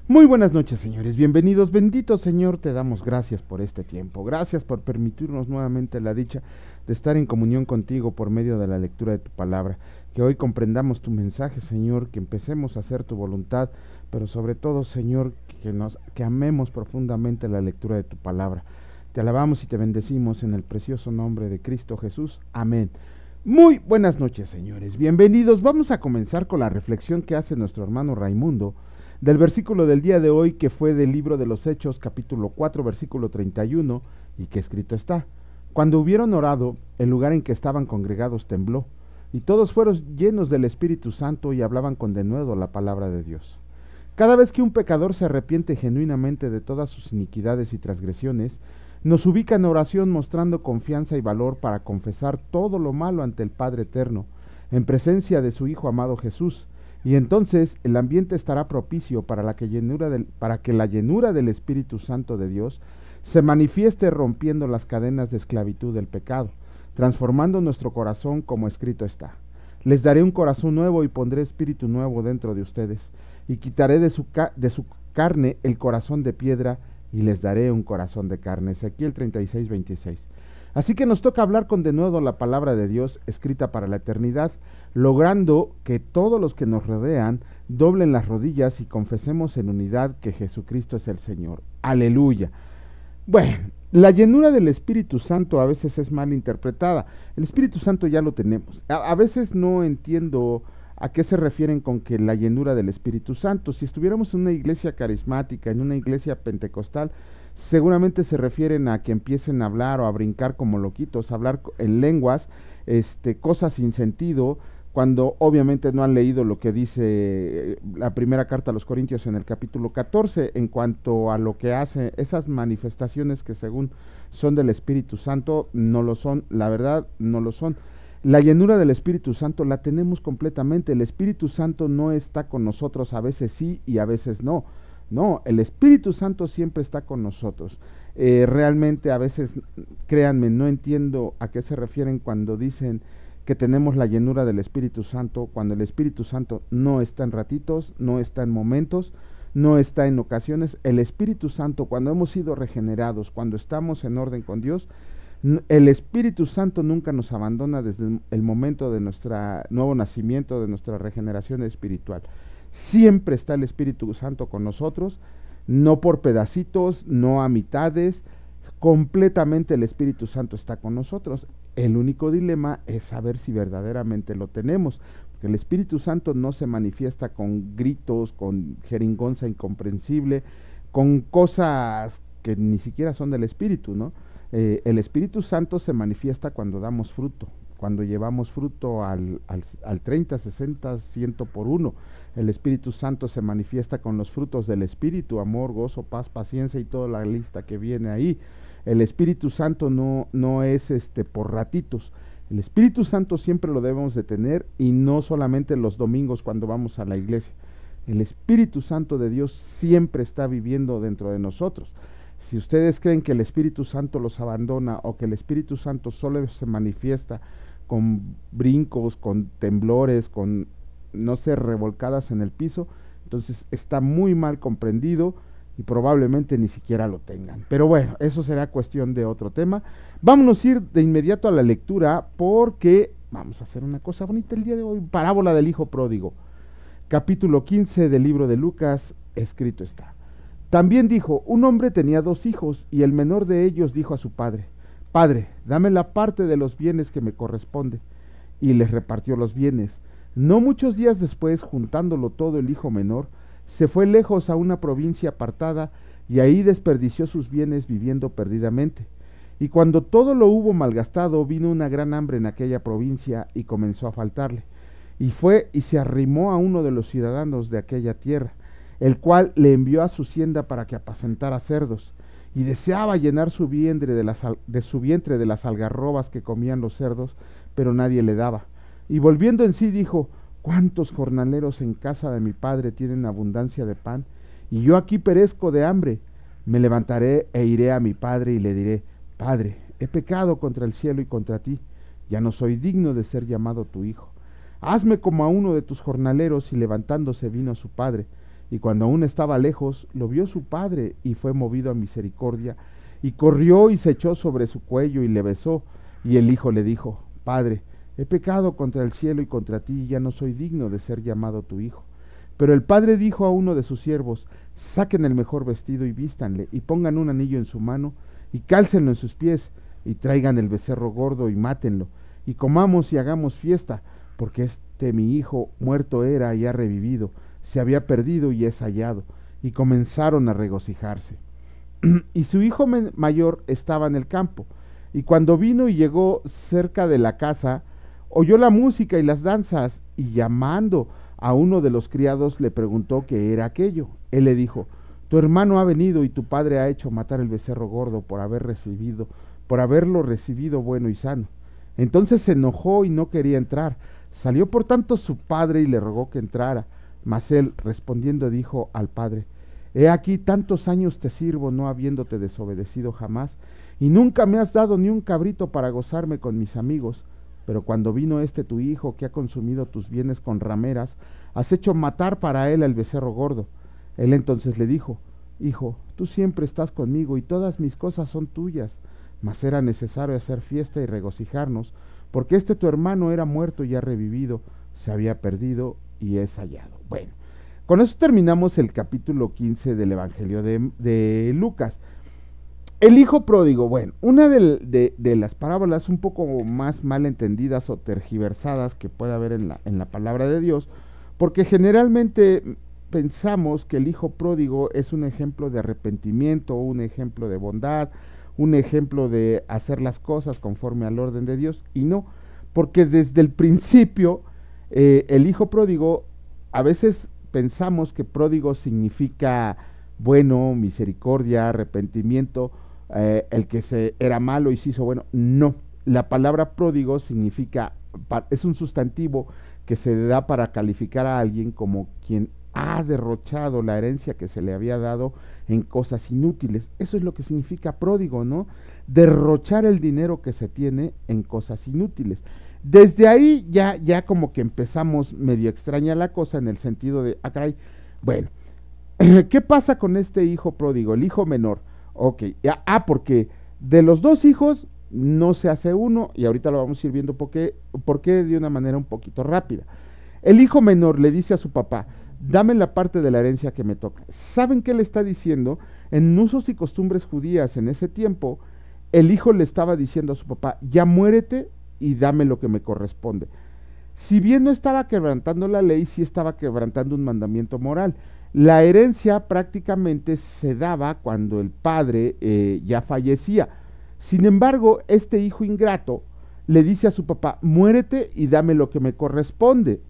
Muy buenas noches, señores, bienvenidos, bendito Señor, te damos gracias por este tiempo, gracias por permitirnos nuevamente la dicha de estar en comunión contigo por medio de la lectura de tu palabra, que hoy comprendamos tu mensaje, Señor, que empecemos a hacer tu voluntad, pero sobre todo, Señor, que amemos profundamente la lectura de tu palabra. Te alabamos y te bendecimos en el precioso nombre de Cristo Jesús, amén. Muy buenas noches, señores, bienvenidos. Vamos a comenzar con la reflexión que hace nuestro hermano Raimundo del versículo del día de hoy, que fue del libro de los Hechos, capítulo 4, versículo 31, y que escrito está: cuando hubieron orado, el lugar en que estaban congregados tembló, y todos fueron llenos del Espíritu Santo y hablaban con denuedo la palabra de Dios. Cada vez que un pecador se arrepiente genuinamente de todas sus iniquidades y transgresiones, nos ubica en oración mostrando confianza y valor para confesar todo lo malo ante el Padre Eterno, en presencia de su Hijo amado Jesús, y entonces el ambiente estará propicio para que la llenura del Espíritu Santo de Dios se manifieste rompiendo las cadenas de esclavitud del pecado, transformando nuestro corazón como escrito está. Les daré un corazón nuevo y pondré espíritu nuevo dentro de ustedes, y quitaré de su carne el corazón de piedra, y les daré un corazón de carne. Ezequiel 36:26. Así que nos toca hablar con denuedo la palabra de Dios escrita para la eternidad, logrando que todos los que nos rodean doblen las rodillas y confesemos en unidad que Jesucristo es el Señor. Aleluya. Bueno, la llenura del Espíritu Santo a veces es mal interpretada. El Espíritu Santo ya lo tenemos. A veces no entiendo a qué se refieren con que la llenura del Espíritu Santo. Si estuviéramos en una iglesia carismática, en una iglesia pentecostal, seguramente se refieren a que empiecen a hablar o a brincar como loquitos, a hablar en lenguas, cosas sin sentido, cuando obviamente no han leído lo que dice la primera carta a los Corintios en el capítulo 14, en cuanto a lo que hace esas manifestaciones que según son del Espíritu Santo, no lo son, la verdad no lo son. La llenura del Espíritu Santo la tenemos completamente. El Espíritu Santo no está con nosotros, a veces sí y a veces no. No, el Espíritu Santo siempre está con nosotros. Realmente a veces, créanme, no entiendo a qué se refieren cuando dicen que tenemos la llenura del Espíritu Santo, cuando el Espíritu Santo no está en ratitos, no está en momentos, no está en ocasiones. El Espíritu Santo, cuando hemos sido regenerados, cuando estamos en orden con Dios, el Espíritu Santo nunca nos abandona desde el momento de nuestro nuevo nacimiento, de nuestra regeneración espiritual. Siempre está el Espíritu Santo con nosotros, no por pedacitos, no a mitades, completamente el Espíritu Santo está con nosotros. El único dilema es saber si verdaderamente lo tenemos, porque el Espíritu Santo no se manifiesta con gritos, con jeringonza incomprensible, con cosas que ni siquiera son del Espíritu, ¿no? El Espíritu Santo se manifiesta cuando damos fruto, cuando llevamos fruto al 30, 60, 100 por uno. El Espíritu Santo se manifiesta con los frutos del Espíritu: amor, gozo, paz, paciencia y toda la lista que viene ahí. El Espíritu Santo no es por ratitos. El Espíritu Santo siempre lo debemos de tener, y no solamente los domingos cuando vamos a la iglesia. El Espíritu Santo de Dios siempre está viviendo dentro de nosotros. Si ustedes creen que el Espíritu Santo los abandona, o que el Espíritu Santo solo se manifiesta con brincos, con temblores, con, no sé, revolcadas en el piso, entonces está muy mal comprendido y probablemente ni siquiera lo tengan. Pero bueno, eso será cuestión de otro tema. Vámonos a ir de inmediato a la lectura, porque vamos a hacer una cosa bonita el día de hoy. Parábola del Hijo Pródigo, capítulo 15 del libro de Lucas, escrito está: también dijo: un hombre tenía 2 hijos, y el menor de ellos dijo a su padre: Padre, dame la parte de los bienes que me corresponde. Y les repartió los bienes. No muchos días después, juntándolo todo, el hijo menor se fue lejos a una provincia apartada, y ahí desperdició sus bienes viviendo perdidamente. Y cuando todo lo hubo malgastado, vino una gran hambre en aquella provincia, y comenzó a faltarle. Y fue y se arrimó a uno de los ciudadanos de aquella tierra, el cual le envió a su hacienda para que apacentara cerdos, y deseaba llenar su vientre de las algarrobas que comían los cerdos, pero nadie le daba. Y volviendo en sí dijo: ¿cuántos jornaleros en casa de mi padre tienen abundancia de pan, y yo aquí perezco de hambre? Me levantaré e iré a mi padre y le diré: Padre, he pecado contra el cielo y contra ti, ya no soy digno de ser llamado tu hijo. Hazme como a uno de tus jornaleros. Y levantándose vino a su padre. y cuando aún estaba lejos, lo vio su padre y fue movido a misericordia, y corrió y se echó sobre su cuello y le besó, y el hijo le dijo: Padre, he pecado contra el cielo y contra ti, y ya no soy digno de ser llamado tu hijo. Pero el padre dijo a uno de sus siervos: Saquen el mejor vestido y vístanle, y pongan un anillo en su mano, y cálcenlo en sus pies, y traigan el becerro gordo y mátenlo, y comamos y hagamos fiesta, porque este mi hijo muerto era y ha revivido, se había perdido y es hallado. Y comenzaron a regocijarse. Y su hijo mayor estaba en el campo, y cuando vino y llegó cerca de la casa, oyó la música y las danzas, y llamando a uno de los criados le preguntó qué era aquello. Él le dijo: Tu hermano ha venido y tu padre ha hecho matar el becerro gordo por haberlo recibido bueno y sano. Entonces se enojó y no quería entrar. Salió por tanto su padre y le rogó que entrara. Mas él, respondiendo, dijo al padre: He aquí tantos años te sirvo, no habiéndote desobedecido jamás, y nunca me has dado ni un cabrito para gozarme con mis amigos. Pero cuando vino este tu hijo, que ha consumido tus bienes con rameras, has hecho matar para él al becerro gordo. Él entonces le dijo: Hijo, tú siempre estás conmigo y todas mis cosas son tuyas, mas era necesario hacer fiesta y regocijarnos, porque este tu hermano era muerto y ha revivido, se había perdido y es hallado. Bueno, con eso terminamos el capítulo 15 del Evangelio de Lucas. El hijo pródigo, bueno, una de las parábolas un poco más mal entendidas o tergiversadas que puede haber en la palabra de Dios, porque generalmente pensamos que el hijo pródigo es un ejemplo de arrepentimiento, un ejemplo de bondad, un ejemplo de hacer las cosas conforme al orden de Dios, y no, porque desde el principio el hijo pródigo, a veces pensamos que pródigo significa bueno, misericordia, arrepentimiento, el que era malo y se hizo bueno. No, la palabra pródigo significa, es un sustantivo que se da para calificar a alguien como quien ha derrochado la herencia que se le había dado en cosas inútiles. Eso es lo que significa pródigo, ¿no? Derrochar el dinero que se tiene en cosas inútiles. Desde ahí ya como que empezamos medio extraña la cosa, en el sentido de, caray, bueno, ¿qué pasa con este hijo pródigo, el hijo menor? Ok, porque de los dos hijos no se hace uno, y ahorita lo vamos a ir viendo por qué de una manera un poquito rápida. El hijo menor le dice a su papá: Dame la parte de la herencia que me toca. ¿Saben qué le está diciendo? En usos y costumbres judías en ese tiempo, el hijo le estaba diciendo a su papá: Ya muérete y dame lo que me corresponde. Si bien no estaba quebrantando la ley, sí estaba quebrantando un mandamiento moral. La herencia prácticamente se daba cuando el padre ya fallecía. Sin embargo, este hijo ingrato le dice a su papá: Muérete y dame lo que me corresponde.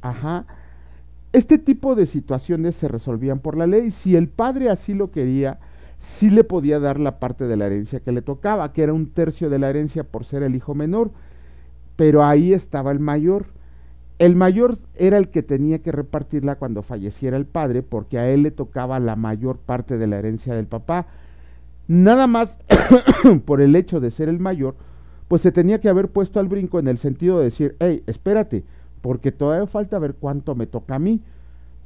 Este tipo de situaciones se resolvían por la ley. Si el padre así lo quería, sí le podía dar la parte de la herencia que le tocaba, que era 1/3 de la herencia por ser el hijo menor. Pero ahí estaba el mayor. El mayor era el que tenía que repartirla cuando falleciera el padre, porque a él le tocaba la mayor parte de la herencia del papá. Nada más por el hecho de ser el mayor, pues se tenía que haber puesto al brinco, en el sentido de decir: hey, espérate, porque todavía falta ver cuánto me toca a mí.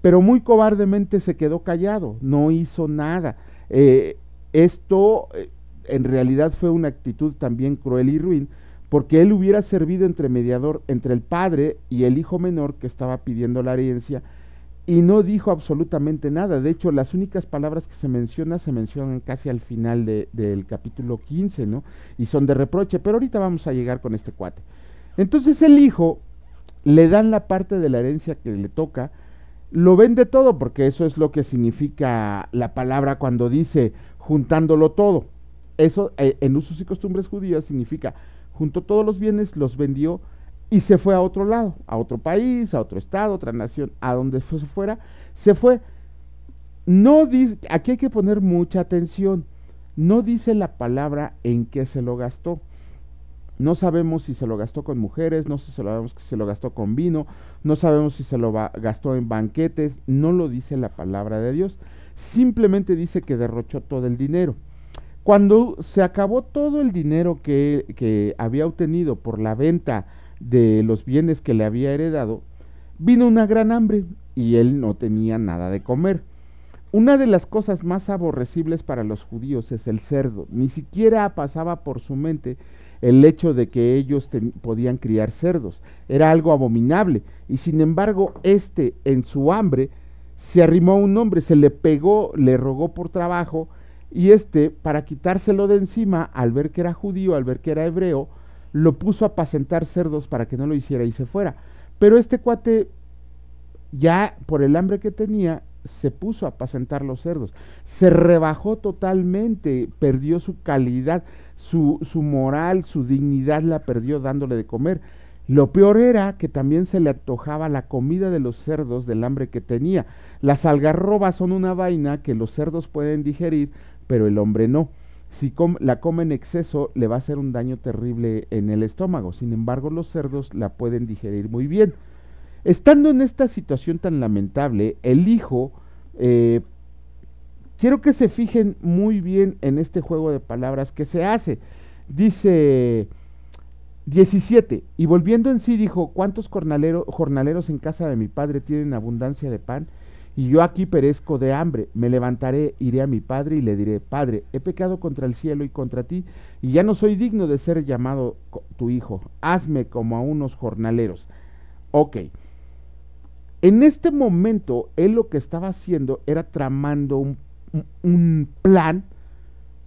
Pero muy cobardemente se quedó callado, no hizo nada. Esto en realidad fue una actitud también cruel y ruin, porque él hubiera servido entre mediador entre el padre y el hijo menor que estaba pidiendo la herencia, y no dijo absolutamente nada. De hecho, las únicas palabras que se mencionan casi al final del capítulo 15, ¿no? Y son de reproche, pero ahorita vamos a llegar con este cuate. Entonces el hijo le dan la parte de la herencia que le toca, lo vende todo, porque eso es lo que significa la palabra cuando dice juntándolo todo. Eso en usos y costumbres judías significa: juntó todos los bienes, los vendió y se fue a otro lado, a otro país, a otro estado, a otra nación, a donde fuera, se fue. No dice, aquí hay que poner mucha atención, no dice la palabra en qué se lo gastó. No sabemos si se lo gastó con mujeres, no sabemos si se lo gastó con vino, no sabemos si se lo gastó en banquetes, no lo dice la palabra de Dios. Simplemente dice que derrochó todo el dinero. Cuando se acabó todo el dinero que había obtenido por la venta de los bienes que le había heredado, vino una gran hambre y él no tenía nada de comer. Una de las cosas más aborrecibles para los judíos es el cerdo. Ni siquiera pasaba por su mente el hecho de que ellos podían criar cerdos. Era algo abominable. Y sin embargo, en su hambre, se arrimó a un hombre, se le pegó, le rogó por trabajo, y para quitárselo de encima, al ver que era judío, al ver que era hebreo, lo puso a apacentar cerdos para que no lo hiciera y se fuera. Pero este cuate, ya por el hambre que tenía, se puso a apacentar los cerdos, se rebajó totalmente, perdió su calidad, su moral, su dignidad la perdió dándole de comer. Lo peor era que también se le antojaba la comida de los cerdos del hambre que tenía. Las algarrobas son una vaina que los cerdos pueden digerir, pero el hombre no. Si la come en exceso, le va a hacer un daño terrible en el estómago. Sin embargo, los cerdos la pueden digerir muy bien. Estando en esta situación tan lamentable, el hijo, quiero que se fijen muy bien en este juego de palabras que se hace. Dice 17, y volviendo en sí dijo, ¿cuántos jornaleros en casa de mi padre tienen abundancia de pan? Y yo aquí perezco de hambre. Me levantaré, iré a mi padre y le diré, Padre, he pecado contra el cielo y contra ti, y ya no soy digno de ser llamado tu hijo. Hazme como a unos jornaleros. Ok. En este momento, él lo que estaba haciendo era tramando un plan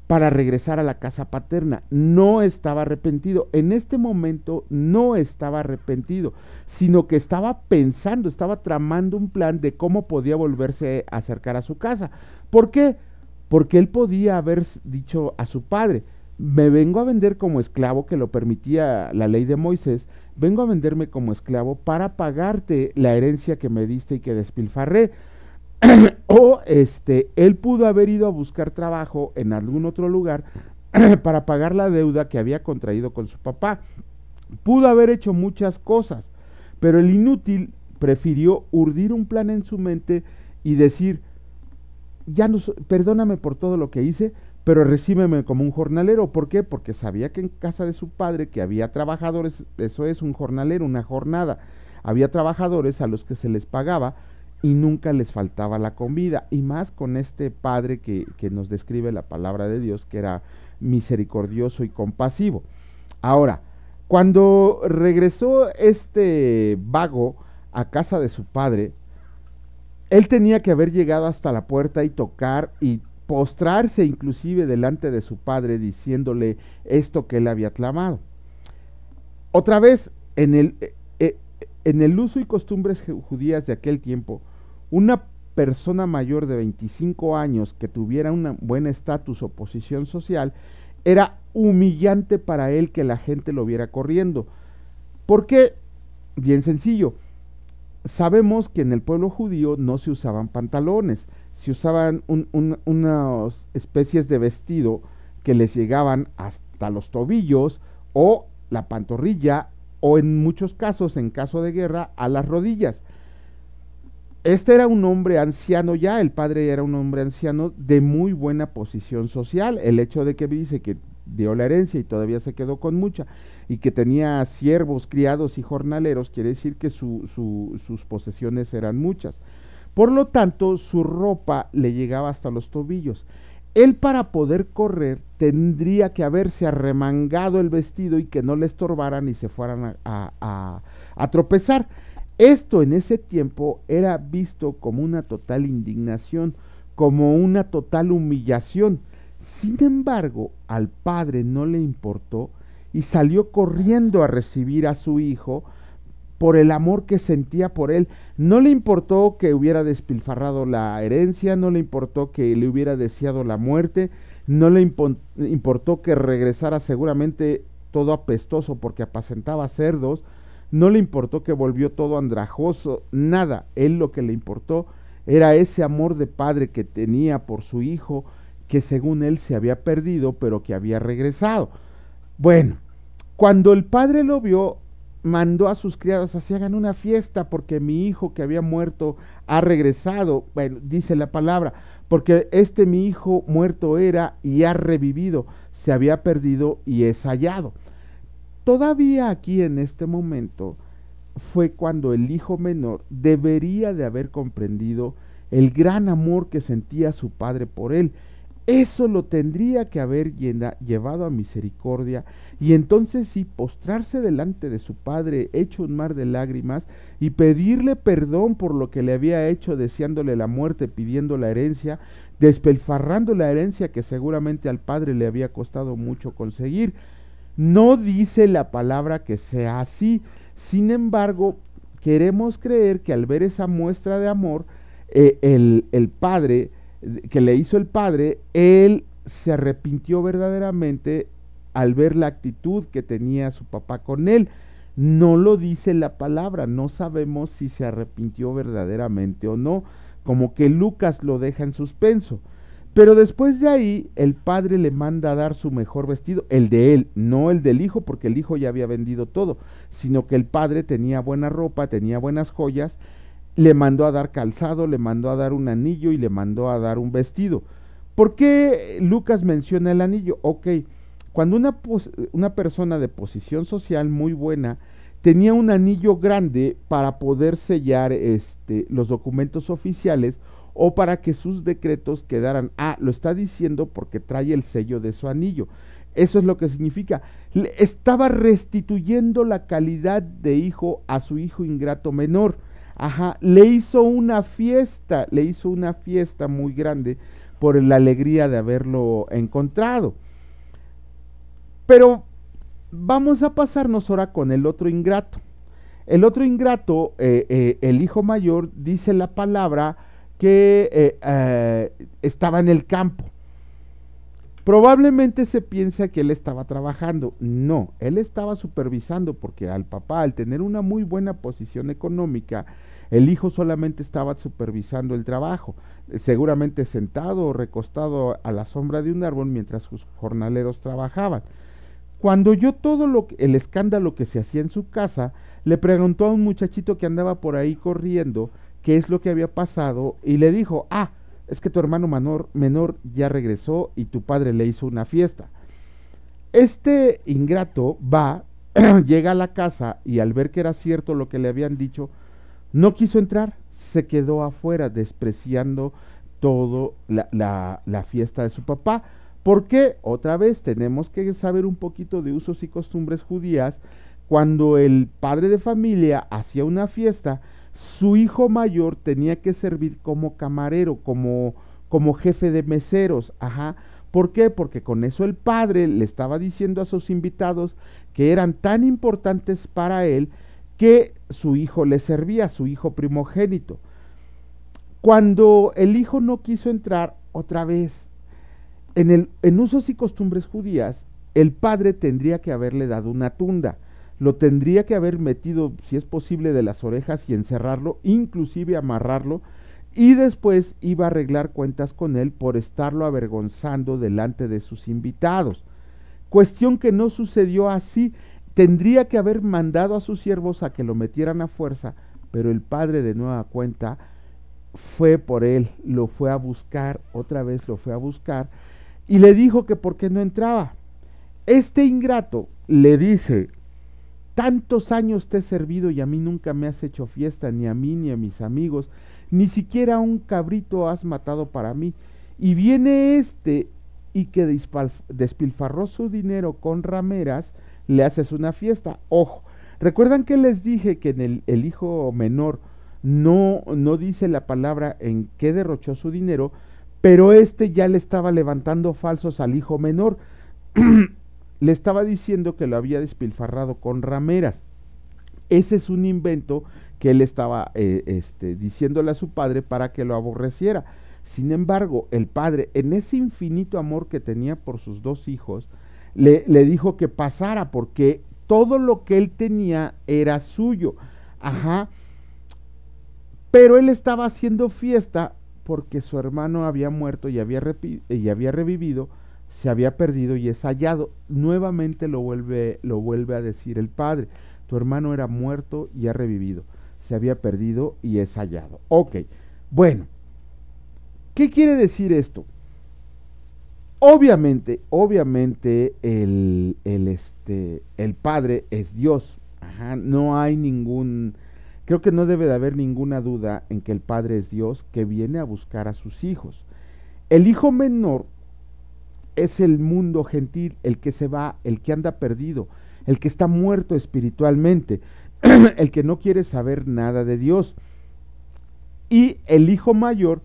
para regresar a la casa paterna. No estaba arrepentido. En este momento no estaba arrepentido, sino que estaba pensando, estaba tramando un plan de cómo podía volverse a acercar a su casa. ¿Por qué? Porque él podía haber dicho a su padre, me vengo a vender como esclavo, que lo permitía la ley de Moisés, vengo a venderme como esclavo para pagarte la herencia que me diste y que despilfarré. O él pudo haber ido a buscar trabajo en algún otro lugar para pagar la deuda que había contraído con su papá. Pudo haber hecho muchas cosas, pero el inútil prefirió urdir un plan en su mente y decir, ya no, perdóname por todo lo que hice, pero recíbeme como un jornalero. ¿Por qué? Porque sabía que en casa de su padre, que había trabajadores, eso es un jornalero, una jornada, había trabajadores a los que se les pagaba y nunca les faltaba la comida, y más con este padre que nos describe la palabra de Dios, que era misericordioso y compasivo. Ahora, cuando regresó este vago a casa de su padre, él tenía que haber llegado hasta la puerta y tocar y postrarse inclusive delante de su padre, diciéndole esto que él había clamado. Otra vez, en el uso y costumbres judías de aquel tiempo, una persona mayor de 25 años que tuviera un buen estatus o posición social, era humillante para él que la gente lo viera corriendo. ¿Por qué? Bien sencillo. Sabemos que en el pueblo judío no se usaban pantalones, se usaban unas especies de vestido que les llegaban hasta los tobillos o la pantorrilla, o en muchos casos, en caso de guerra, a las rodillas. Este era un hombre anciano ya, el padre era un hombre anciano de muy buena posición social. El hecho de que dice que dio la herencia y todavía se quedó con mucha, y que tenía siervos, criados y jornaleros, quiere decir que sus posesiones eran muchas. Por lo tanto, su ropa le llegaba hasta los tobillos. Él, para poder correr, tendría que haberse arremangado el vestido y que no le estorbaran y se fueran a tropezar. Esto en ese tiempo era visto como una total indignación, como una total humillación. Sin embargo, al padre no le importó y salió corriendo a recibir a su hijo por el amor que sentía por él. No le importó que hubiera despilfarrado la herencia, no le importó que le hubiera deseado la muerte, no le importó que regresara seguramente todo apestoso porque apacentaba cerdos, no le importó que volvió todo andrajoso, nada. Él lo que le importó era ese amor de padre que tenía por su hijo, que según él se había perdido, pero que había regresado. Bueno, cuando el padre lo vio, mandó a sus criados, así hagan una fiesta porque mi hijo que había muerto ha regresado. Bueno, dice la palabra, porque mi hijo muerto era y ha revivido, se había perdido y es hallado. Todavía aquí en este momento fue cuando el hijo menor debería de haber comprendido el gran amor que sentía su padre por él. Eso lo tendría que haber llevado a misericordia, y entonces sí postrarse delante de su padre hecho un mar de lágrimas y pedirle perdón por lo que le había hecho, deseándole la muerte, pidiendo la herencia, despilfarrando la herencia que seguramente al padre le había costado mucho conseguir. No dice la palabra que sea así. Sin embargo, queremos creer que al ver esa muestra de amor, el padre que le hizo el padre, él se arrepintió verdaderamente al ver la actitud que tenía su papá con él. No lo dice la palabra, no sabemos si se arrepintió verdaderamente o no, como que Lucas lo deja en suspenso. Pero después de ahí, el padre le manda a dar su mejor vestido, el de él, no el del hijo, porque el hijo ya había vendido todo, sino que el padre tenía buena ropa, tenía buenas joyas, le mandó a dar calzado, le mandó a dar un anillo y le mandó a dar un vestido. ¿Por qué Lucas menciona el anillo? Ok, cuando una persona de posición social muy buena tenía un anillo grande para poder sellar los documentos oficiales, o para que sus decretos quedaran, lo está diciendo porque trae el sello de su anillo. Eso es lo que significa. Estaba restituyendo la calidad de hijo a su hijo ingrato menor. Le hizo una fiesta muy grande por la alegría de haberlo encontrado. Pero vamos a pasarnos ahora con el otro ingrato. El otro ingrato, el hijo mayor, dice la palabra que estaba en el campo. Probablemente se piensa que él estaba trabajando. No, él estaba supervisando, porque al papá, al tener una muy buena posición económica, el hijo solamente estaba supervisando el trabajo, seguramente sentado o recostado a la sombra de un árbol mientras sus jornaleros trabajaban. Cuando oyó todo el escándalo que se hacía en su casa, le preguntó a un muchachito que andaba por ahí corriendo qué es lo que había pasado, y le dijo, es que tu hermano menor ya regresó y tu padre le hizo una fiesta. Este ingrato va, llega a la casa, y al ver que era cierto lo que le habían dicho, no quiso entrar, se quedó afuera despreciando todo la fiesta de su papá. ¿Por qué? Otra vez tenemos que saber un poquito de usos y costumbres judías. Cuando el padre de familia hacía una fiesta, su hijo mayor tenía que servir como camarero, como jefe de meseros. ¿Por qué? Porque con eso el padre le estaba diciendo a sus invitados que eran tan importantes para él que su hijo le servía, su hijo primogénito. Cuando el hijo no quiso entrar, otra vez, en usos y costumbres judías, el padre tendría que haberle dado una tunda, lo tendría que haber metido, si es posible, de las orejas y encerrarlo, inclusive amarrarlo, y después iba a arreglar cuentas con él por estarlo avergonzando delante de sus invitados. Cuestión que no sucedió así. Tendría que haber mandado a sus siervos a que lo metieran a fuerza, pero el padre de nueva cuenta fue por él, lo fue a buscar, otra vez lo fue a buscar, y le dijo que por qué no entraba. Este ingrato le dice, tantos años te he servido y a mí nunca me has hecho fiesta, ni a mí ni a mis amigos, ni siquiera un cabrito has matado para mí, y viene y que despilfarró su dinero con rameras, le haces una fiesta. Ojo, recuerdan que les dije que en el hijo menor no dice la palabra en qué derrochó su dinero, pero ya le estaba levantando falsos al hijo menor. Le estaba diciendo que lo había despilfarrado con rameras. Ese es un invento que él estaba diciéndole a su padre para que lo aborreciera. Sin embargo, el padre, en ese infinito amor que tenía por sus dos hijos, le dijo que pasara, porque todo lo que él tenía era suyo. Pero él estaba haciendo fiesta porque su hermano había muerto y había revivido, se había perdido y es hallado. Nuevamente lo vuelve a decir el padre, tu hermano era muerto y ha revivido, se había perdido y es hallado. Ok, bueno, ¿qué quiere decir esto? Obviamente el padre es Dios. No hay ningún Creo que no debe de haber ninguna duda en que el Padre es Dios que viene a buscar a sus hijos. El hijo menor es el mundo gentil, el que se va, el que anda perdido, el que está muerto espiritualmente, el que no quiere saber nada de Dios. Y el hijo mayor,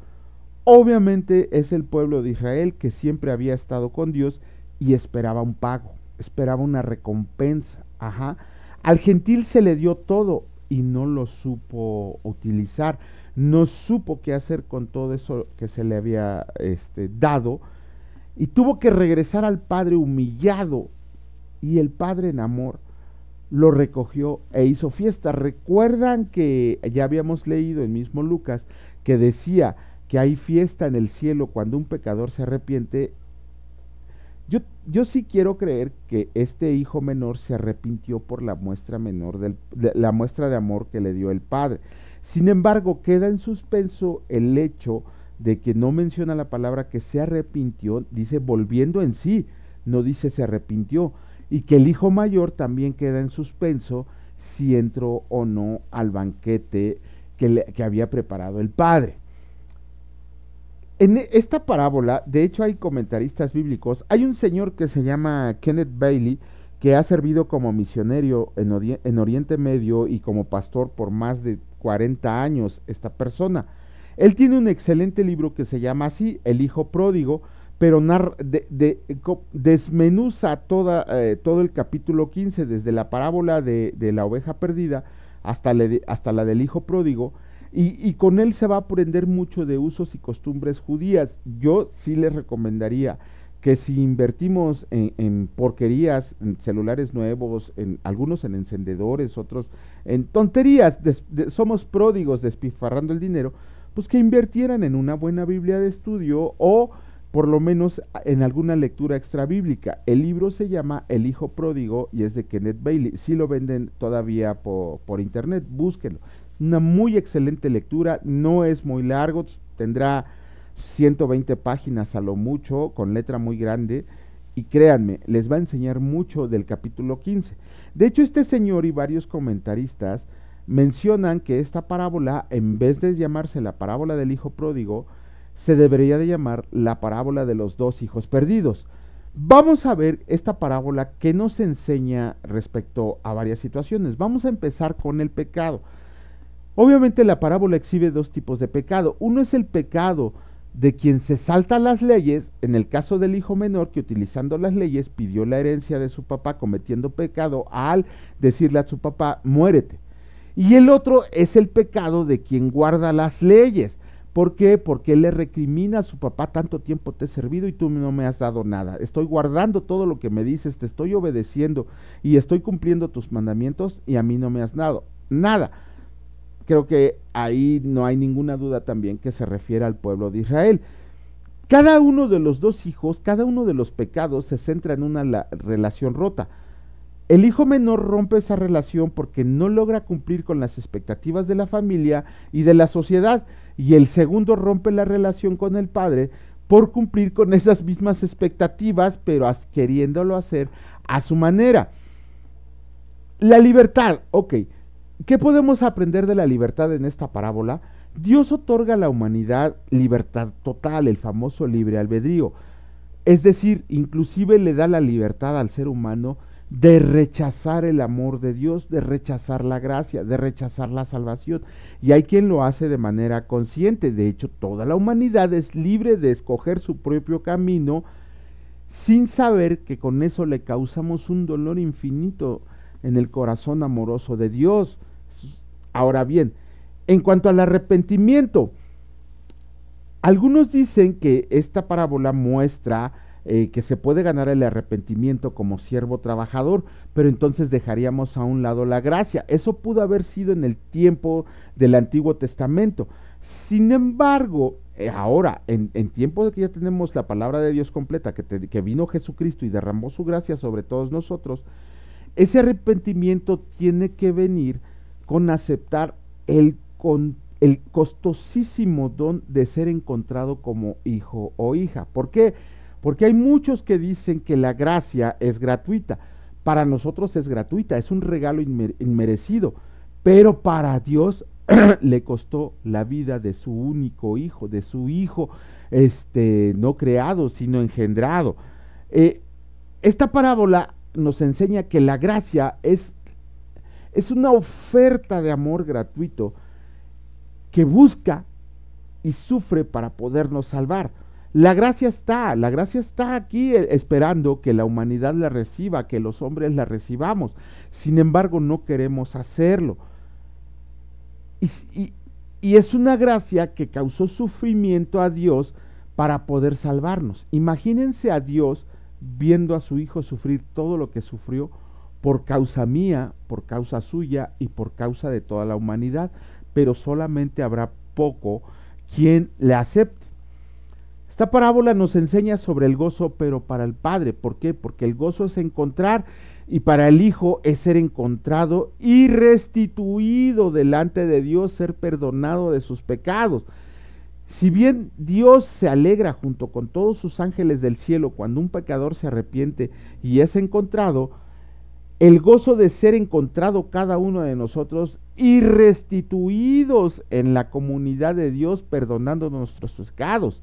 obviamente, es el pueblo de Israel que siempre había estado con Dios y esperaba un pago, esperaba una recompensa. Ajá. Al gentil se le dio todo y no lo supo utilizar, no supo qué hacer con todo eso que se le había dado, y tuvo que regresar al padre humillado, y el padre en amor lo recogió e hizo fiesta. Recuerdan que ya habíamos leído en mismo Lucas que decía que hay fiesta en el cielo cuando un pecador se arrepiente. Yo sí quiero creer que este hijo menor se arrepintió por la muestra menor la muestra de amor que le dio el padre. Sin embargo, queda en suspenso el hecho de que no menciona la palabra que se arrepintió, dice volviendo en sí, no dice se arrepintió, y que el hijo mayor también queda en suspenso si entró o no al banquete que había preparado el padre. En esta parábola, de hecho hay comentaristas bíblicos, hay un señor que se llama Kenneth Bailey, que ha servido como misionero en Oriente Medio y como pastor por más de 40 años, esta persona. Él tiene un excelente libro que se llama así, El Hijo Pródigo, pero desmenuza todo el capítulo 15, desde la parábola de la oveja perdida hasta la del Hijo Pródigo, y con él se va a aprender mucho de usos y costumbres judías. Yo sí les recomendaría que si invertimos en porquerías, en celulares nuevos, algunos en encendedores, otros en tonterías, somos pródigos despilfarrando el dinero, pues que invirtieran en una buena Biblia de estudio o por lo menos en alguna lectura extra bíblica. El libro se llama El Hijo Pródigo y es de Kenneth Bailey. Sí lo venden todavía por internet, búsquenlo. Una muy excelente lectura, no es muy largo, tendrá 120 páginas a lo mucho, con letra muy grande, y créanme, les va a enseñar mucho del capítulo 15. De hecho, este señor y varios comentaristas mencionan que esta parábola, en vez de llamarse la parábola del hijo pródigo, se debería de llamar la parábola de los dos hijos perdidos. Vamos a ver esta parábola que nos enseña respecto a varias situaciones. Vamos a empezar con el pecado. Obviamente la parábola exhibe dos tipos de pecado. Uno es el pecado de quien se salta las leyes, en el caso del hijo menor que utilizando las leyes pidió la herencia de su papá cometiendo pecado al decirle a su papá, muérete. Y el otro es el pecado de quien guarda las leyes. ¿Por qué? Porque él le recrimina a su papá, tanto tiempo te he servido y tú no me has dado nada. Estoy guardando todo lo que me dices, te estoy obedeciendo y estoy cumpliendo tus mandamientos y a mí no me has dado nada. Creo que ahí no hay ninguna duda también que se refiere al pueblo de Israel. Cada uno de los dos hijos, cada uno de los pecados se centra en una relación rota. El hijo menor rompe esa relación porque no logra cumplir con las expectativas de la familia y de la sociedad, y el segundo rompe la relación con el padre por cumplir con esas mismas expectativas, pero queriéndolo hacer a su manera. La libertad, ok. ¿Qué podemos aprender de la libertad en esta parábola? Dios otorga a la humanidad libertad total, el famoso libre albedrío. Es decir, inclusive le da la libertad al ser humano de rechazar el amor de Dios, de rechazar la gracia, de rechazar la salvación. Y hay quien lo hace de manera consciente. De hecho, toda la humanidad es libre de escoger su propio camino sin saber que con eso le causamos un dolor infinito en el corazón amoroso de Dios. Ahora bien, en cuanto al arrepentimiento, algunos dicen que esta parábola muestra que se puede ganar el arrepentimiento como siervo trabajador, pero entonces dejaríamos a un lado la gracia. Eso pudo haber sido en el tiempo del Antiguo Testamento. Sin embargo, ahora, en tiempo de que ya tenemos la palabra de Dios completa, que vino Jesucristo y derramó su gracia sobre todos nosotros, ese arrepentimiento tiene que venir con aceptar el costosísimo don de ser encontrado como hijo o hija. ¿Por qué? Porque hay muchos que dicen que la gracia es gratuita. Para nosotros es gratuita, es un regalo inmerecido, pero para Dios le costó la vida de su único hijo, de su hijo no creado, sino engendrado. Esta parábola nos enseña que la gracia es una oferta de amor gratuito que busca y sufre para podernos salvar. La gracia está aquí esperando que la humanidad la reciba, que los hombres la recibamos. Sin embargo, no queremos hacerlo. Y es una gracia que causó sufrimiento a Dios para poder salvarnos. Imagínense a Dios viendo a su hijo sufrir todo lo que sufrió por causa mía, por causa suya y por causa de toda la humanidad, pero solamente habrá poco quien le acepte. Esta parábola nos enseña sobre el gozo, pero para el Padre. ¿Por qué? Porque el gozo es encontrar, y para el Hijo es ser encontrado y restituido delante de Dios, ser perdonado de sus pecados. Si bien Dios se alegra junto con todos sus ángeles del cielo cuando un pecador se arrepiente y es encontrado, el gozo de ser encontrado cada uno de nosotros y restituidos en la comunidad de Dios, perdonando nuestros pecados.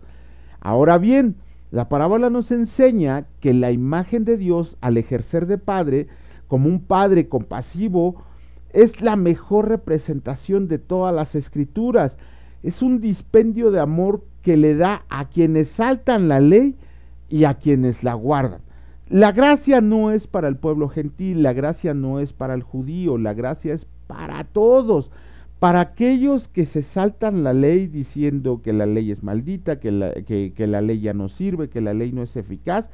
Ahora bien, la parábola nos enseña que la imagen de Dios, al ejercer de padre, como un padre compasivo, es la mejor representación de todas las escrituras. Es un dispendio de amor que le da a quienes saltan la ley y a quienes la guardan. La gracia no es para el pueblo gentil, la gracia no es para el judío, la gracia es para todos, para aquellos que se saltan la ley diciendo que la ley es maldita, que la ley ya no sirve, que la ley no es eficaz,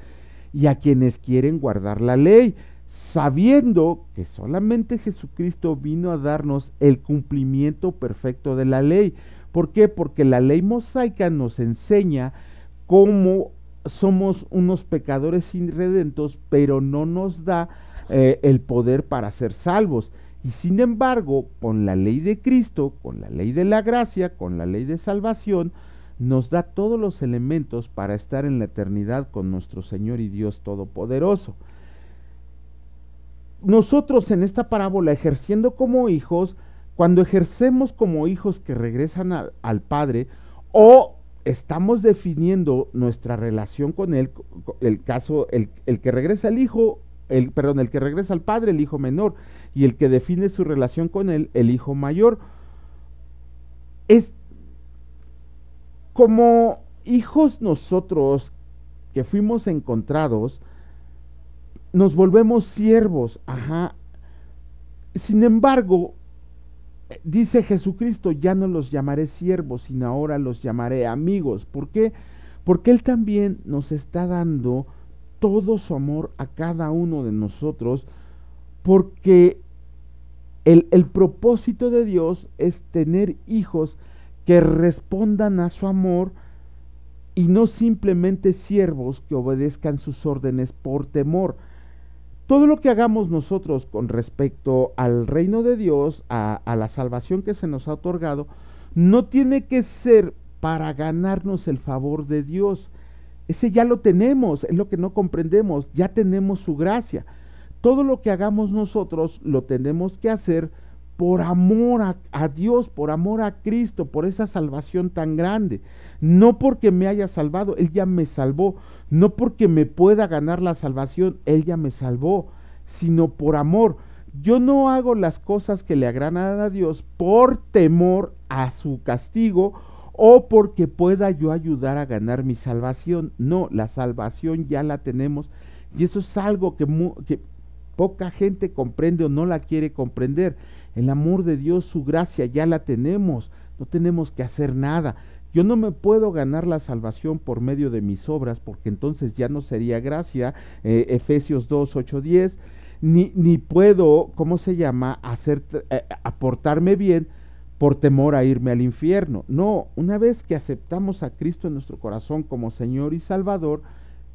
y a quienes quieren guardar la ley, sabiendo que solamente Jesucristo vino a darnos el cumplimiento perfecto de la ley. ¿Por qué? Porque la ley mosaica nos enseña cómo somos unos pecadores irredentos, pero no nos da el poder para ser salvos. Y sin embargo, con la ley de Cristo, con la ley de la gracia, con la ley de salvación, nos da todos los elementos para estar en la eternidad con nuestro Señor y Dios Todopoderoso. Nosotros en esta parábola, ejerciendo como hijos, cuando ejercemos como hijos que regresan al Padre, o estamos definiendo nuestra relación con Él, el que regresa al Hijo, el que regresa al Padre, el hijo menor, y el que define su relación con Él, el hijo mayor. Es como hijos nosotros que fuimos encontrados, nos volvemos siervos, Sin embargo, dice Jesucristo, ya no los llamaré siervos, sino ahora los llamaré amigos. ¿Por qué? Porque Él también nos está dando todo su amor a cada uno de nosotros, porque el propósito de Dios es tener hijos que respondan a su amor y no simplemente siervos que obedezcan sus órdenes por temor. Todo lo que hagamos nosotros con respecto al reino de Dios, a la salvación que se nos ha otorgado, no tiene que ser para ganarnos el favor de Dios. Ese ya lo tenemos, es lo que no comprendemos, ya tenemos su gracia. Todo lo que hagamos nosotros lo tenemos que hacer por amor a Dios, por amor a Cristo, por esa salvación tan grande. No porque me haya salvado, Él ya me salvó. No porque me pueda ganar la salvación, Él ya me salvó, sino por amor. Yo no hago las cosas que le agradan a Dios por temor a su castigo o porque pueda yo ayudar a ganar mi salvación. No, la salvación ya la tenemos y eso es algo que poca gente comprende o no la quiere comprender. El amor de Dios, su gracia ya la tenemos, no tenemos que hacer nada. Yo no me puedo ganar la salvación por medio de mis obras, porque entonces ya no sería gracia, Efesios 2, 8, 10, ni puedo, aportarme bien por temor a irme al infierno. No, una vez que aceptamos a Cristo en nuestro corazón como Señor y Salvador,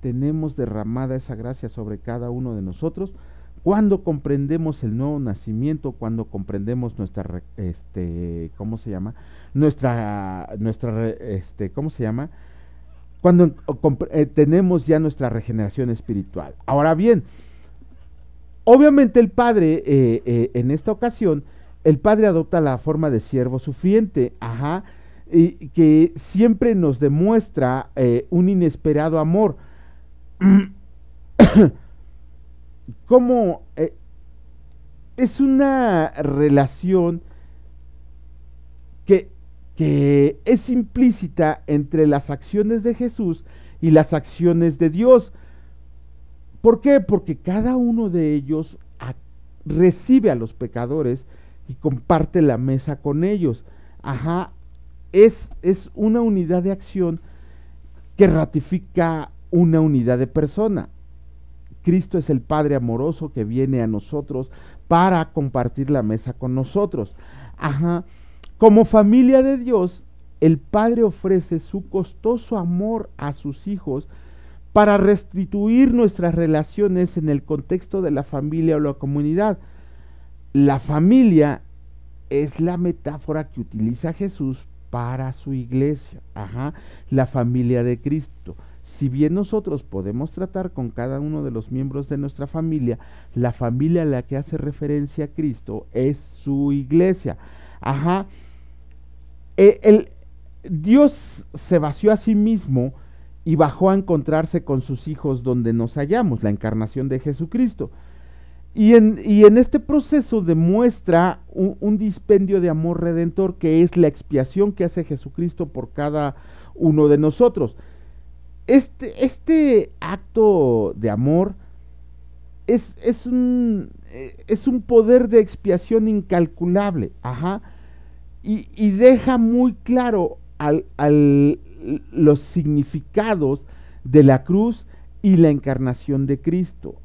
tenemos derramada esa gracia sobre cada uno de nosotros. Cuando comprendemos el nuevo nacimiento, cuando comprendemos nuestra, cuando tenemos ya nuestra regeneración espiritual. Ahora bien, obviamente el Padre en esta ocasión el Padre adopta la forma de siervo sufriente, y que siempre nos demuestra un inesperado amor. Como es una relación que es implícita entre las acciones de Jesús y las acciones de Dios. ¿Por qué? Porque cada uno de ellos recibe a los pecadores y comparte la mesa con ellos. Es una unidad de acción que ratifica una unidad de persona. Cristo es el Padre amoroso que viene a nosotros para compartir la mesa con nosotros. Como familia de Dios, el Padre ofrece su costoso amor a sus hijos para restituir nuestras relaciones en el contexto de la familia o la comunidad. La familia es la metáfora que utiliza Jesús para su iglesia, la familia de Cristo. Si bien nosotros podemos tratar con cada uno de los miembros de nuestra familia, la familia a la que hace referencia a Cristo es su iglesia. Dios se vació a sí mismo y bajó a encontrarse con sus hijos donde nos hallamos, la encarnación de Jesucristo. Y en este proceso demuestra un dispendio de amor redentor, que es la expiación que hace Jesucristo por cada uno de nosotros. Este acto de amor es un poder de expiación incalculable, y deja muy claro los significados de la cruz y la encarnación de Cristo.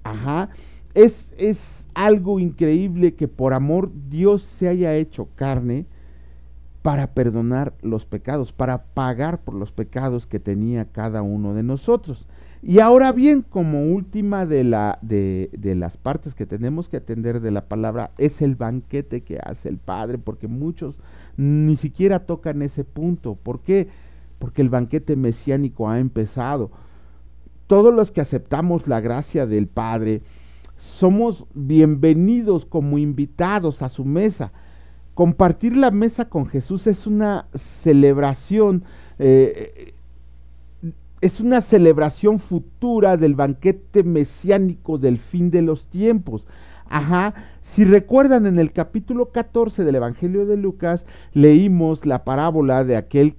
Es algo increíble que por amor Dios se haya hecho carne para perdonar los pecados, para pagar por los pecados que tenía cada uno de nosotros. Y ahora bien, como última de las partes que tenemos que atender de la palabra, es el banquete que hace el Padre, porque muchos ni siquiera tocan ese punto. ¿Por qué? Porque el banquete mesiánico ha empezado. Todos los que aceptamos la gracia del Padre somos bienvenidos como invitados a su mesa. Compartir la mesa con Jesús es una celebración, futura del banquete mesiánico del fin de los tiempos. Si recuerdan, en el capítulo 14 del Evangelio de Lucas leímos la parábola de aquel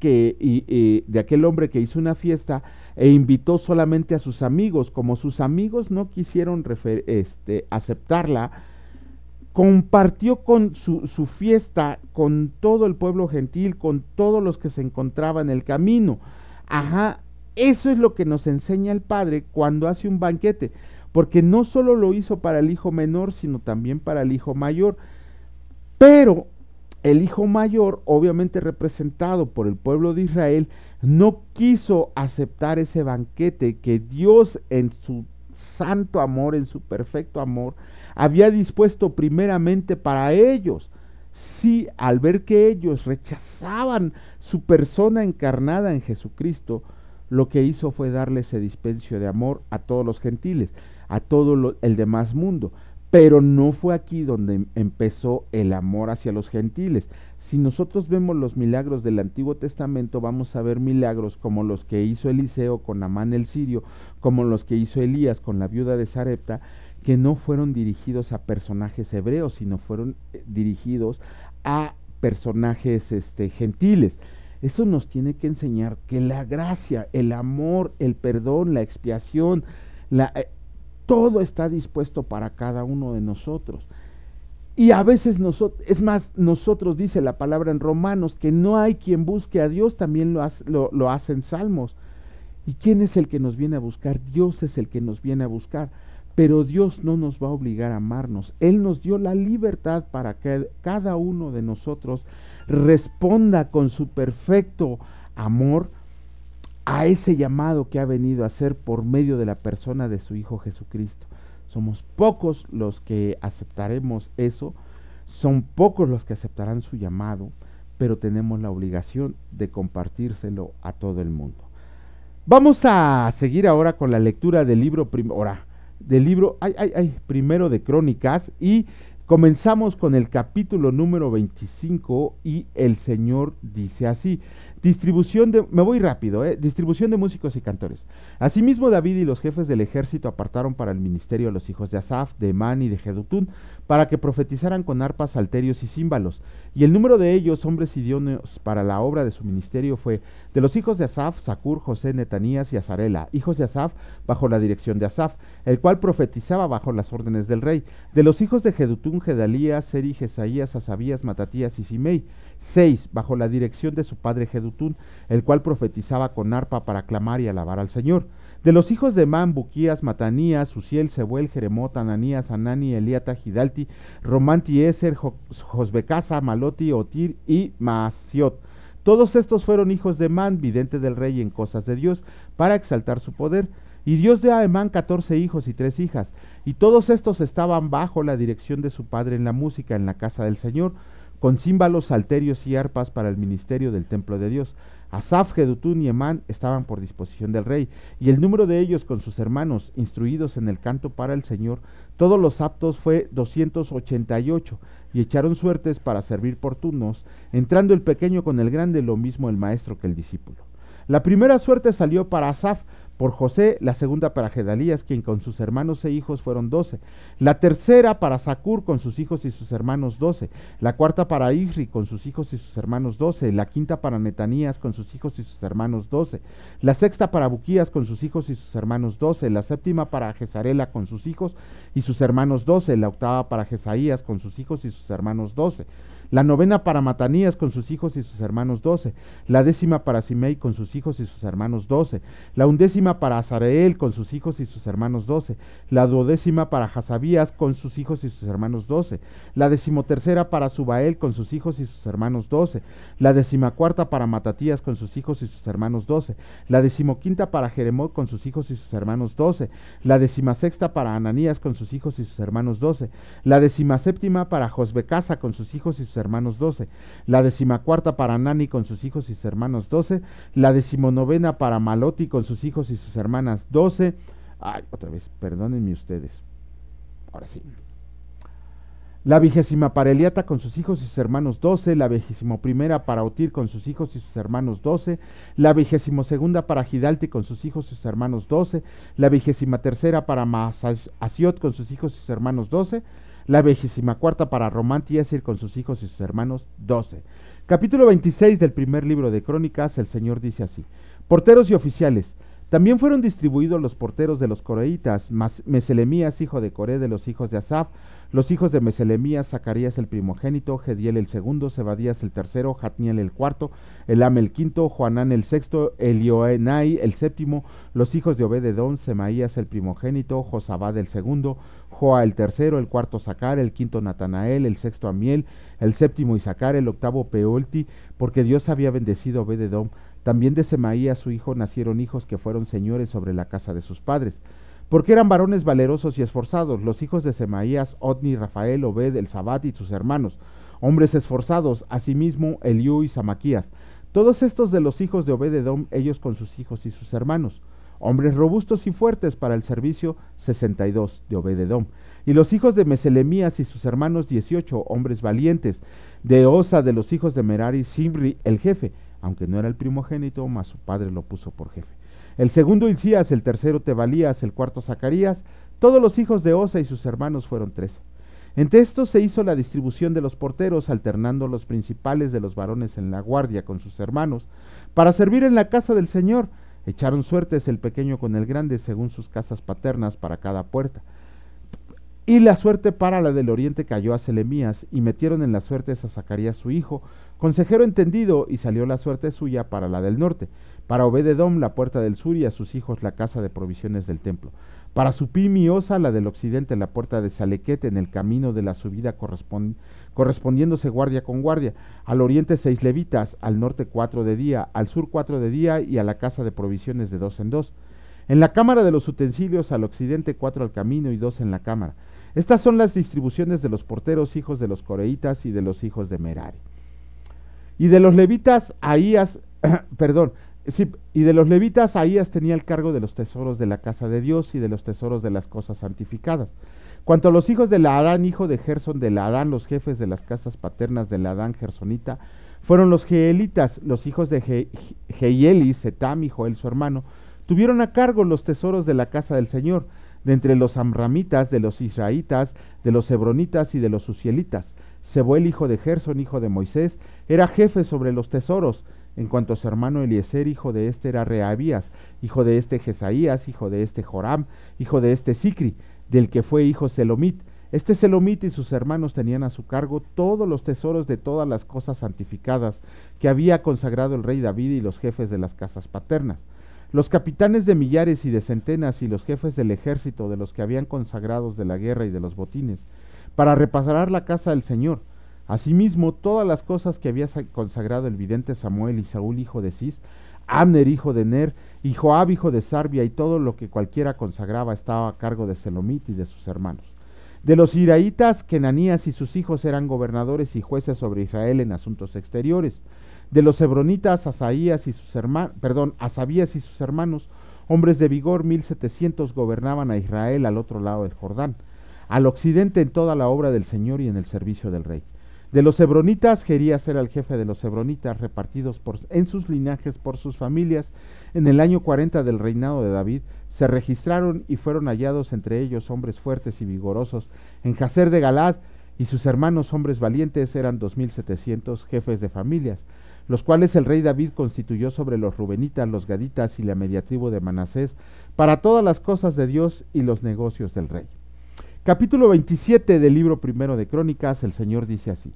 hombre que hizo una fiesta e invitó solamente a sus amigos. Como sus amigos no quisieron aceptarla, compartió con su fiesta con todo el pueblo gentil, con todos los que se encontraban en el camino. Eso es lo que nos enseña el Padre cuando hace un banquete, porque no solo lo hizo para el hijo menor, sino también para el hijo mayor. Pero el hijo mayor, obviamente representado por el pueblo de Israel, no quiso aceptar ese banquete que Dios, en su santo amor, en su perfecto amor, había dispuesto primeramente para ellos. Sí, al ver que ellos rechazaban su persona encarnada en Jesucristo, lo que hizo fue darle ese dispendio de amor a todos los gentiles, a todo el demás mundo. Pero no fue aquí donde empezó el amor hacia los gentiles. Si nosotros vemos los milagros del Antiguo Testamento, vamos a ver milagros como los que hizo Eliseo con Naamán el sirio, como los que hizo Elías con la viuda de Sarepta, que no fueron dirigidos a personajes hebreos, sino fueron dirigidos a personajes gentiles. Eso nos tiene que enseñar que la gracia, el amor, el perdón, la expiación, todo está dispuesto para cada uno de nosotros. Y a veces nosotros dice la palabra en Romanos, que no hay quien busque a Dios, también lo hace en Salmos. ¿Y quién es el que nos viene a buscar? Dios es el que nos viene a buscar. Pero Dios no nos va a obligar a amarnos. Él nos dio la libertad para que cada uno de nosotros responda con su perfecto amor a ese llamado que ha venido a hacer por medio de la persona de su Hijo Jesucristo. Somos pocos los que aceptaremos eso, son pocos los que aceptarán su llamado, pero tenemos la obligación de compartírselo a todo el mundo. Vamos a seguir ahora con la lectura del libro primero de Crónicas, y Comenzamos con el capítulo número 25 y el Señor dice así. Me voy rápido, distribución de músicos y cantores. Asimismo David y los jefes del ejército apartaron para el ministerio a los hijos de Asaf, de Emán y de Jedutún, para que profetizaran con arpas, salterios y címbalos. Y el número de ellos, hombres idóneos para la obra de su ministerio, fue de los hijos de Asaf, Zacur, José, Netanías y Azarela, hijos de Asaf, bajo la dirección de Asaf, el cual profetizaba bajo las órdenes del rey. De los hijos de Jedutún, Gedalías, Seri, Jesaías, Asabías, Matatías y Simei. 6. Bajo la dirección de su padre Jedutún, el cual profetizaba con arpa para clamar y alabar al Señor. De los hijos de Man, Buquías, Matanías, Uziel, Sebuel, Jeremot, Ananías, Anani, Eliata, Gidalti, Romanti, Eser, Josbecasa, Maloti, Otir y Maasiot. Todos estos fueron hijos de Man, vidente del rey en cosas de Dios, para exaltar su poder. Y Dios dio a Emán 14 hijos y 3 hijas, y todos estos estaban bajo la dirección de su padre en la música, en la casa del Señor, con címbalos, salterios y arpas para el ministerio del templo de Dios. Asaf, Jedutún y Emán estaban por disposición del rey, y el número de ellos con sus hermanos, instruidos en el canto para el Señor, todos los aptos fue 288, y echaron suertes para servir por turnos, entrando el pequeño con el grande, lo mismo el maestro que el discípulo. La primera suerte salió para Asaf, por José, la segunda para Gedalías, quien con sus hermanos e hijos fueron 12, la tercera para Zacur con sus hijos y sus hermanos 12, la cuarta para Isri con sus hijos y sus hermanos 12, la quinta para Netanías con sus hijos y sus hermanos 12, la sexta para Buquías con sus hijos y sus hermanos 12, la séptima para Jezarela con sus hijos y sus hermanos 12, la octava para Jesaías con sus hijos y sus hermanos 12, la novena para Matanías con sus hijos y sus hermanos 12, la décima para Simei con sus hijos y sus hermanos 12, la undécima para Azareel con sus hijos y sus hermanos 12, la duodécima para Hasabías con sus hijos y sus hermanos 12, la decimotercera para Subael con sus hijos y sus hermanos 12, la decimacuarta para Matatías con sus hijos y sus hermanos 12, la decimoquinta para Jeremot con sus hijos y sus hermanos 12, la decimasexta para Ananías con sus hijos y sus hermanos 12, la decimaséptima para Josbecasa con sus hijos y sus hermanos 12, la decimacuarta para Anani con sus hijos y sus hermanos 12, la decimonovena para Maloti con sus hijos y sus hermanas 12, otra vez, perdónenme ustedes, ahora sí, la 20ª para Eliata con sus hijos y sus hermanos 12, la 21ª para Otir con sus hijos y sus hermanos 12, la 22ª para Gidalti con sus hijos y sus hermanos 12, la 23ª para Maasiot con sus hijos y sus hermanos 12, la 24ª para Romanti Esir con sus hijos y sus hermanos 12. Capítulo 26 del primer libro de Crónicas, el Señor dice así: porteros y oficiales. También fueron distribuidos los porteros de los coreitas, Meselemías, hijo de Coré, de los hijos de Asaf, los hijos de Meselemías, Zacarías el primogénito, Gediel el segundo, Zebadías el tercero, Jatniel el cuarto, Elam el quinto, Joanán el sexto, Elioenai el séptimo, los hijos de Obed-edom, Semaías el primogénito, Josabad el segundo, Joa el tercero, el cuarto Sacar, el quinto Natanael, el sexto Amiel, el séptimo Isacar, el octavo Peolti, porque Dios había bendecido a Obed-edom. También de Semaías su hijo nacieron hijos que fueron señores sobre la casa de sus padres, porque eran varones valerosos y esforzados, los hijos de Semaías, Otni, Rafael, Obed, el Sabat y sus hermanos, hombres esforzados, asimismo Eliú y Samaquías. Todos estos de los hijos de Obed-edom, ellos con sus hijos y sus hermanos, hombres robustos y fuertes para el servicio, 62 de Obed-edom. Y los hijos de Meselemías y sus hermanos, 18 hombres valientes. De Osa, de los hijos de Merari, Simri, el jefe, aunque no era el primogénito, mas su padre lo puso por jefe. El segundo Hilcías, el tercero Tebalías, el cuarto Zacarías. Todos los hijos de Osa y sus hermanos fueron 13. Entre estos se hizo la distribución de los porteros, alternando los principales de los varones en la guardia con sus hermanos, para servir en la casa del Señor. Echaron suertes el pequeño con el grande, según sus casas paternas, para cada puerta. Y la suerte para la del oriente cayó a Selemías, y metieron en las suertes a Zacarías su hijo, consejero entendido, y salió la suerte suya para la del norte, para Obed-edom la puerta del sur, y a sus hijos la casa de provisiones del templo. Para Supim y Osa la del occidente, la puerta de Salequet, en el camino de la subida correspondiéndose guardia con guardia. Al oriente 6 levitas, al norte 4 de día, al sur 4 de día, y a la casa de provisiones de 2 en 2. En la cámara de los utensilios, al occidente 4 al camino y 2 en la cámara. Estas son las distribuciones de los porteros, hijos de los coreitas y de los hijos de Merari. Y de los levitas, Ahías, Ahías tenía el cargo de los tesoros de la casa de Dios y de los tesoros de las cosas santificadas. Cuanto a los hijos de Laadán, hijo de Gersón de Laadán, los jefes de las casas paternas de Laadán gersonita, fueron los Jeelitas. Los hijos de Jehieli, Setam y Joel su hermano, tuvieron a cargo los tesoros de la casa del Señor, de entre los amramitas, de los israelitas, de los hebronitas y de los uzielitas. Sebuel, hijo de Gersón, hijo de Moisés, era jefe sobre los tesoros. En cuanto a su hermano Eliezer, hijo de este era Rehabías, hijo de este Jesaías, hijo de este Joram, hijo de este Sicri, del que fue hijo Selomit. Este Selomit y sus hermanos tenían a su cargo todos los tesoros de todas las cosas santificadas que había consagrado el rey David y los jefes de las casas paternas. Los capitanes de millares y de centenas y los jefes del ejército de los que habían consagrados de la guerra y de los botines, para reparar la casa del Señor. Asimismo, todas las cosas que había consagrado el vidente Samuel y Saúl hijo de Cis, Abner hijo de Ner, y Joab hijo de Sarbia, y todo lo que cualquiera consagraba estaba a cargo de Selomit y de sus hermanos. De los israelitas, Kenanías y sus hijos eran gobernadores y jueces sobre Israel en asuntos exteriores. De los hebronitas, Asabías y sus hermanos, hombres de vigor, 1700 gobernaban a Israel al otro lado del Jordán, al occidente en toda la obra del Señor y en el servicio del rey. De los hebronitas, Jerías era el jefe de los hebronitas, repartidos en sus linajes por sus familias. En el año 40 del reinado de David, se registraron y fueron hallados entre ellos hombres fuertes y vigorosos en Jazer de Galad, y sus hermanos hombres valientes eran 2700 jefes de familias, los cuales el rey David constituyó sobre los rubenitas, los gaditas y la media tribu de Manasés, para todas las cosas de Dios y los negocios del rey. Capítulo 27 del libro primero de Crónicas. El Señor dice así: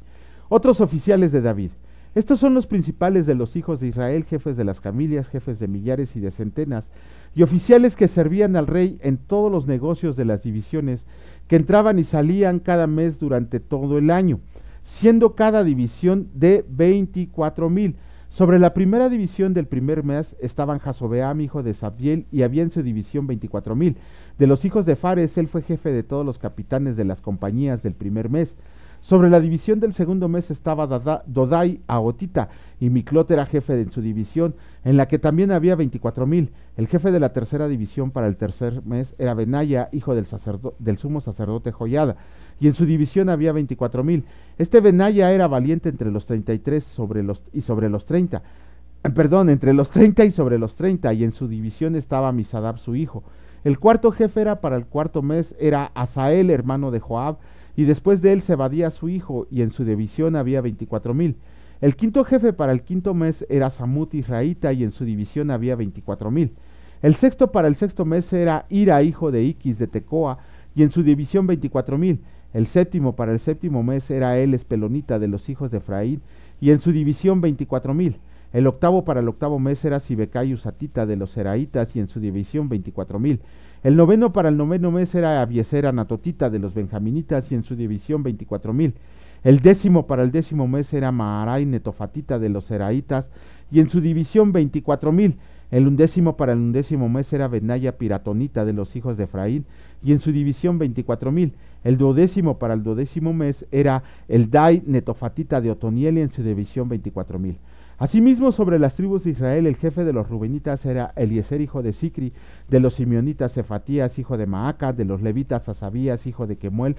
Otros oficiales de David. Estos son los principales de los hijos de Israel, jefes de las familias, jefes de millares y de centenas, y oficiales que servían al rey en todos los negocios de las divisiones, que entraban y salían cada mes durante todo el año, siendo cada división de 24,000. Sobre la primera división del primer mes estaban Jasobeam, hijo de Sabdiel, y había en su división 24,000. De los hijos de Fares, él fue jefe de todos los capitanes de las compañías del primer mes. Sobre la división del segundo mes estaba Dodai Ahotita, y Miclot era jefe en su división, en la que también había 24,000. El jefe de la tercera división para el tercer mes era Benaya, hijo del sumo sacerdote Joiada, y en su división había 24,000. Este Benaya era valiente entre los 33 entre los 30 y sobre los 30, y en su división estaba Misadab su hijo. El cuarto jefe era para el cuarto mes era Asael, hermano de Joab, y después de él Zebadía su hijo, y en su división había 24,000. El quinto jefe para el quinto mes era Samut israelita, y en su división había 24,000. El sexto para el sexto mes era Ira, hijo de Iquis de Tecoa, y en su división 24,000. El séptimo para el séptimo mes era él Espelonita de los hijos de Efraín, y en su división 24,000. El octavo para el octavo mes era Sibecai Usatita de los Seraitas, y en su división 24,000. El noveno para el noveno mes era Abiezer Anatotita de los Benjaminitas, y en su división 24,000. El décimo para el décimo mes era Maharai Netofatita de los Seraitas, y en su división 24,000. El undécimo para el undécimo mes era Benaya Piratonita de los hijos de Efraín, y en su división 24,000. El duodécimo para el duodécimo mes era Eldai Netofatita de Otoniel, y en su división 24,000. Asimismo, sobre las tribus de Israel, el jefe de los rubenitas era Eliezer, hijo de Sicri, de los simeonitas Cefatías, hijo de Maaca, de los levitas Asabías, hijo de Kemuel,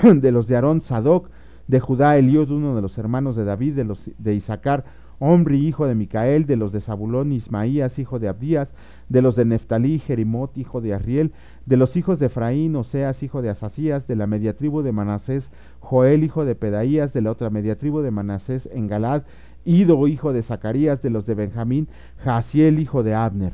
de los de Aarón Sadoc, de Judá Eliud, uno de los hermanos de David, de los de Isaacar Omri, hijo de Micael, de los de Zabulón Ismaías, hijo de Abdías, de los de Neftalí Jerimot, hijo de Arriel, de los hijos de Efraín Oseas, hijo de Asasías, de la media tribu de Manasés Joel, hijo de Pedaías, de la otra media tribu de Manasés en Galad, Ido, hijo de Zacarías, de los de Benjamín, Jaasiel, hijo de Abner,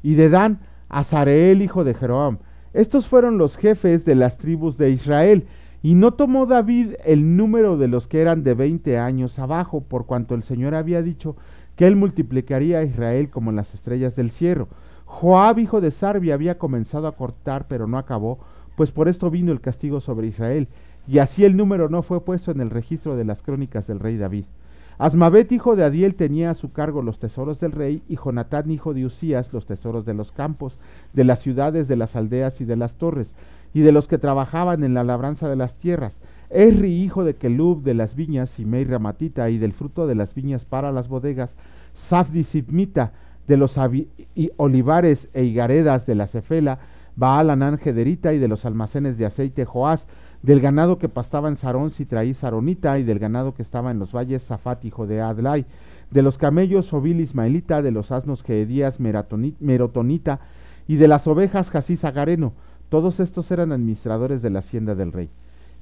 y de Dan, Azareel, hijo de Jeroam. Estos fueron los jefes de las tribus de Israel, y no tomó David el número de los que eran de 20 años abajo, por cuanto el Señor había dicho que él multiplicaría a Israel como las estrellas del cielo. Joab, hijo de Sarbia, había comenzado a cortar, pero no acabó, pues por esto vino el castigo sobre Israel, y así el número no fue puesto en el registro de las crónicas del rey David. Asmavet, hijo de Adiel, tenía a su cargo los tesoros del rey, y Jonatán, hijo de Usías, los tesoros de los campos, de las ciudades, de las aldeas y de las torres, y de los que trabajaban en la labranza de las tierras. Esri, hijo de Kelub, de las viñas, Simei Ramatita, y del fruto de las viñas para las bodegas, Safdi Sibmita, de los olivares e higaredas de la Cefela, Baal Hanán Gederita, y de los almacenes de aceite Joás, del ganado que pastaba en Sarón Sitraí Saronita, y del ganado que estaba en los valles Zafat hijo de Adlai, de los camellos Obil Ismaelita, de los asnos Geedías Merotonita, y de las ovejas Jasís Agareno. Todos estos eran administradores de la hacienda del rey.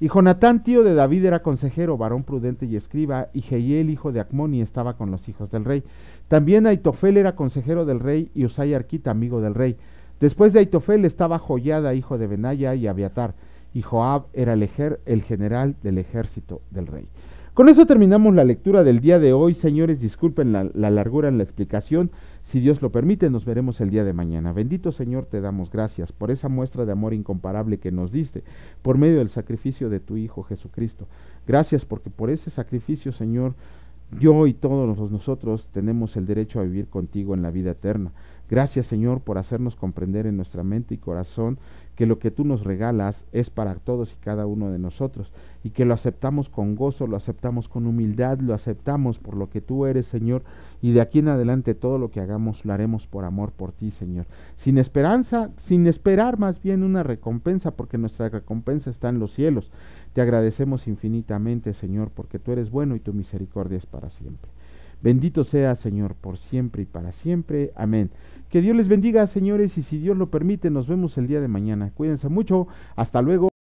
Y Jonatán, tío de David, era consejero, varón prudente y escriba, y Jehiel, hijo de Acmoni, estaba con los hijos del rey. También Aitofel era consejero del rey, y Usai Arquita, amigo del rey. Después de Aitofel estaba Joiada, hijo de Benaya, y Abiatar, y Joab era el general del ejército del rey. Con eso terminamos la lectura del día de hoy. Señores, disculpen la largura en la explicación. Si Dios lo permite, nos veremos el día de mañana. Bendito Señor, te damos gracias por esa muestra de amor incomparable que nos diste por medio del sacrificio de tu Hijo Jesucristo. Gracias porque por ese sacrificio, Señor, yo y todos nosotros tenemos el derecho a vivir contigo en la vida eterna. Gracias, Señor, por hacernos comprender en nuestra mente y corazón que lo que tú nos regalas es para todos y cada uno de nosotros, y que lo aceptamos con gozo, lo aceptamos con humildad, lo aceptamos por lo que tú eres, Señor, y de aquí en adelante todo lo que hagamos lo haremos por amor por ti, Señor, sin esperanza, sin esperar más bien una recompensa, porque nuestra recompensa está en los cielos. Te agradecemos infinitamente, Señor, porque tú eres bueno y tu misericordia es para siempre. Bendito sea, Señor, por siempre y para siempre. Amén. Que Dios les bendiga, señores, y si Dios lo permite, nos vemos el día de mañana. Cuídense mucho. Hasta luego.